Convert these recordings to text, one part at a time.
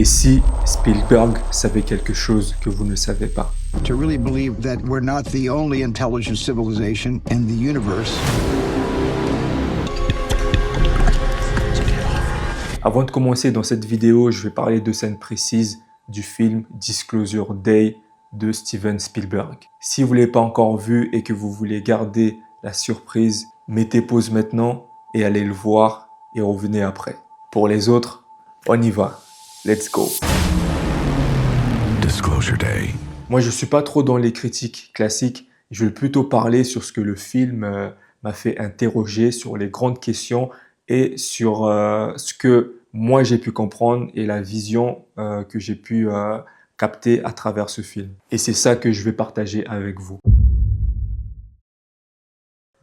Et si Spielberg savait quelque chose que vous ne savez pas? To really believe that we're not the only intelligent civilization in the universe. Avant de commencer dans cette vidéo, je vais parler de scènes précises du film Disclosure Day de Steven Spielberg. Si vous ne l'avez pas encore vu et que vous voulez garder la surprise, mettez pause maintenant et allez le voir et revenez après. Pour les autres, on y va. Let's go. Disclosure Day. Moi, je ne suis pas trop dans les critiques classiques. Je vais plutôt parler sur ce que le film m'a fait interroger, sur les grandes questions et sur ce que moi j'ai pu comprendre et la vision que j'ai pu capter à travers ce film. Et c'est ça que je vais partager avec vous.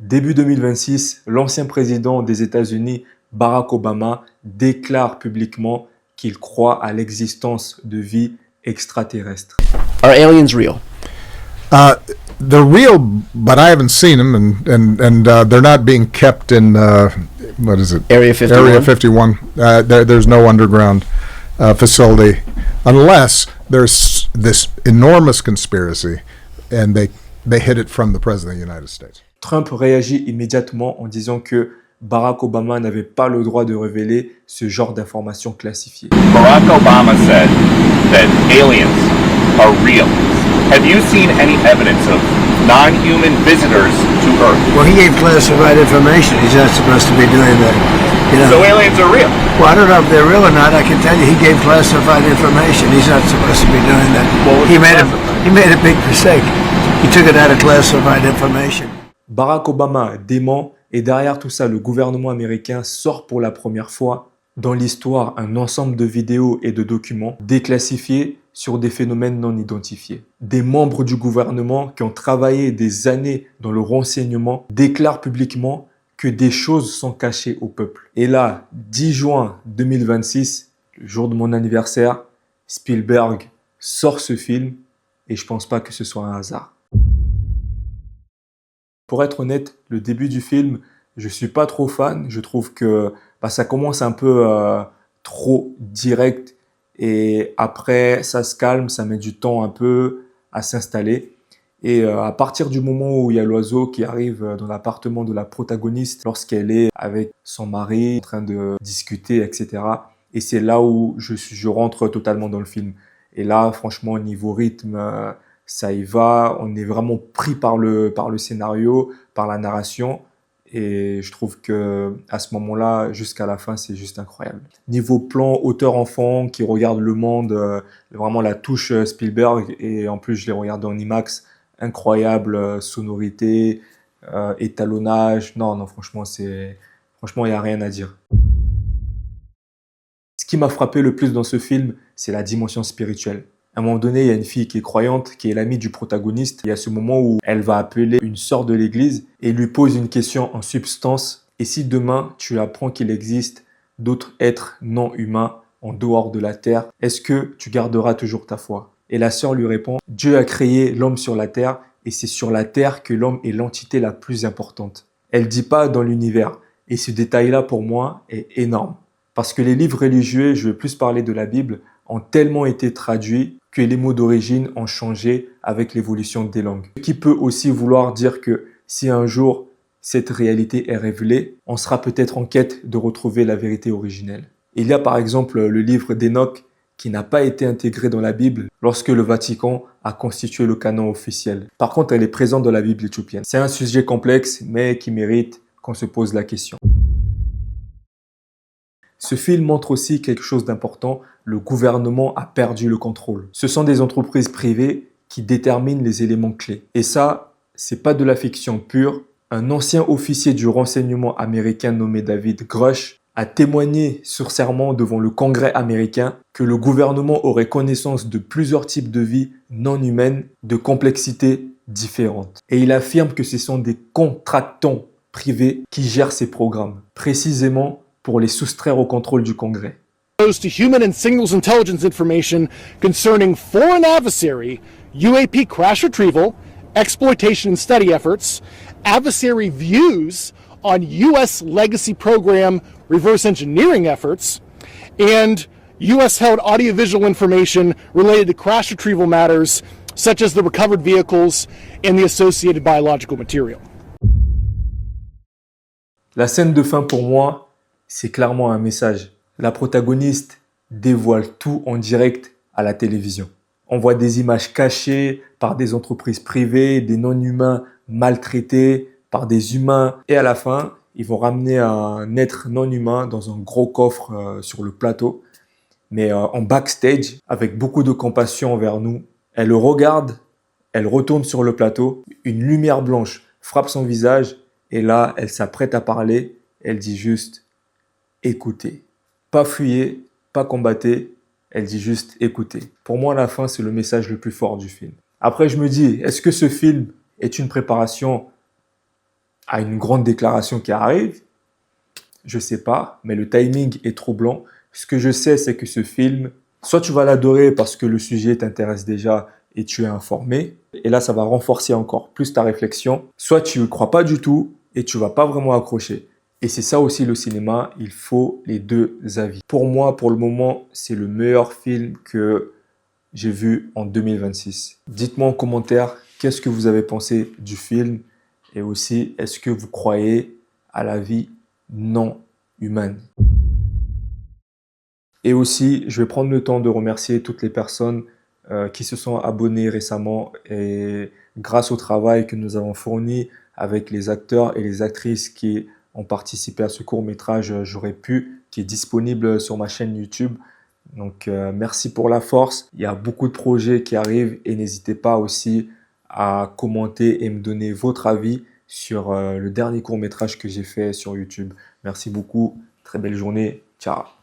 Début 2026, l'ancien président des États-Unis, Barack Obama, déclare publiquement qu'il croit à l'existence de vie extraterrestre. Are aliens real? They're real, but I haven't seen them, and they're not being kept in what is it? Area 51. Area 51. There's no underground facility, unless there's this enormous conspiracy, and they hid it from the president of the United States. Trump réagit immédiatement en disant que Barack Obama n'avait pas le droit de révéler ce genre d'informations classifiées. Barack Obama said that aliens are real. Have you seen any evidence of non-human visitors to Earth? Well, he gave classified information. He's not supposed to be doing that. You know? So aliens are real. Well, I don't know if they're real or not. I can tell you he gave classified information. He's not supposed to be doing that. What was He made classified? a big mistake. He took it out of classified information. Barack Obama dément et derrière tout ça, le gouvernement américain sort pour la première fois dans l'histoire un ensemble de vidéos et de documents déclassifiés sur des phénomènes non identifiés. Des membres du gouvernement qui ont travaillé des années dans le renseignement déclarent publiquement que des choses sont cachées au peuple. Et là, 10 juin 2026, le jour de mon anniversaire, Spielberg sort ce film et je pense pas que ce soit un hasard. Pour être honnête, le début du film, je suis pas trop fan. Je trouve que ça commence un peu trop direct et après ça se calme, ça met du temps un peu à s'installer. Et à partir du moment où il y a l'oiseau qui arrive dans l'appartement de la protagoniste lorsqu'elle est avec son mari en train de discuter, etc. Et c'est là où je rentre totalement dans le film. Et là, franchement, niveau rythme, ça y va. On est vraiment pris par le scénario, par la narration. Et je trouve que à ce moment-là, jusqu'à la fin, c'est juste incroyable. Niveau plan, auteur-enfant qui regarde le monde, vraiment la touche Spielberg. Et en plus, je l'ai regardé en IMAX. Incroyable sonorité, étalonnage. Non, franchement, il n'y a rien à dire. Ce qui m'a frappé le plus dans ce film, c'est la dimension spirituelle. À un moment donné, il y a une fille qui est croyante, qui est l'amie du protagoniste. Il y a ce moment où elle va appeler une sœur de l'église et lui pose une question en substance. Et si demain, tu apprends qu'il existe d'autres êtres non humains en dehors de la terre, est-ce que tu garderas toujours ta foi? Et la sœur lui répond, Dieu a créé l'homme sur la terre et c'est sur la terre que l'homme est l'entité la plus importante. Elle dit pas dans l'univers. Et ce détail-là, pour moi, est énorme. Parce que les livres religieux, je vais plus parler de la Bible, ont tellement été traduits que les mots d'origine ont changé avec l'évolution des langues. Ce qui peut aussi vouloir dire que si un jour cette réalité est révélée, on sera peut-être en quête de retrouver la vérité originelle. Il y a par exemple le livre d'Enoch qui n'a pas été intégré dans la Bible lorsque le Vatican a constitué le canon officiel. Par contre, elle est présente dans la Bible éthiopienne. C'est un sujet complexe, mais qui mérite qu'on se pose la question. Ce film montre aussi quelque chose d'important, le gouvernement a perdu le contrôle. Ce sont des entreprises privées qui déterminent les éléments clés. Et ça, c'est pas de la fiction pure. Un ancien officier du renseignement américain nommé David Grush a témoigné sur serment devant le Congrès américain que le gouvernement aurait connaissance de plusieurs types de vie non humaines de complexité différentes. Et il affirme que ce sont des contractants privés qui gèrent ces programmes, précisément pour les soustraire au contrôle du Congrès. To human and signals intelligence information concerning foreign adversary, UAP crash retrieval, exploitation and study efforts, adversary views on U.S. legacy program reverse engineering efforts, and U.S. held audiovisual information related to crash retrieval matters, such as the recovered vehicles and the associated biological material. La scène de fin pour moi, c'est clairement un message. La protagoniste dévoile tout en direct à la télévision. On voit des images cachées par des entreprises privées, des non-humains maltraités par des humains. Et à la fin, ils vont ramener un être non-humain dans un gros coffre sur le plateau. Mais en backstage, avec beaucoup de compassion envers nous, elle le regarde, elle retourne sur le plateau, une lumière blanche frappe son visage et là, elle s'apprête à parler, elle dit juste « écoutez ». Pas fuyez, pas combattez, elle dit juste « écoutez ». Pour moi, à la fin, c'est le message le plus fort du film. Après, je me dis, est-ce que ce film est une préparation à une grande déclaration qui arrive? Je sais pas, mais le timing est troublant. Ce que je sais, c'est que ce film, soit tu vas l'adorer parce que le sujet t'intéresse déjà et tu es informé, et là, ça va renforcer encore plus ta réflexion, soit tu ne crois pas du tout et tu vas pas vraiment accrocher. Et c'est ça aussi le cinéma, il faut les deux avis. Pour moi, pour le moment, c'est le meilleur film que j'ai vu en 2026. Dites-moi en commentaire qu'est-ce que vous avez pensé du film et aussi est-ce que vous croyez à la vie non humaine. Et aussi, je vais prendre le temps de remercier toutes les personnes qui se sont abonnées récemment et grâce au travail que nous avons fourni avec les acteurs et les actrices qui ont participé à ce court-métrage J'aurais pu, qui est disponible sur ma chaîne YouTube. Donc, merci pour la force. Il y a beaucoup de projets qui arrivent et n'hésitez pas aussi à commenter et me donner votre avis sur le dernier court-métrage que j'ai fait sur YouTube. Merci beaucoup. Très belle journée. Ciao.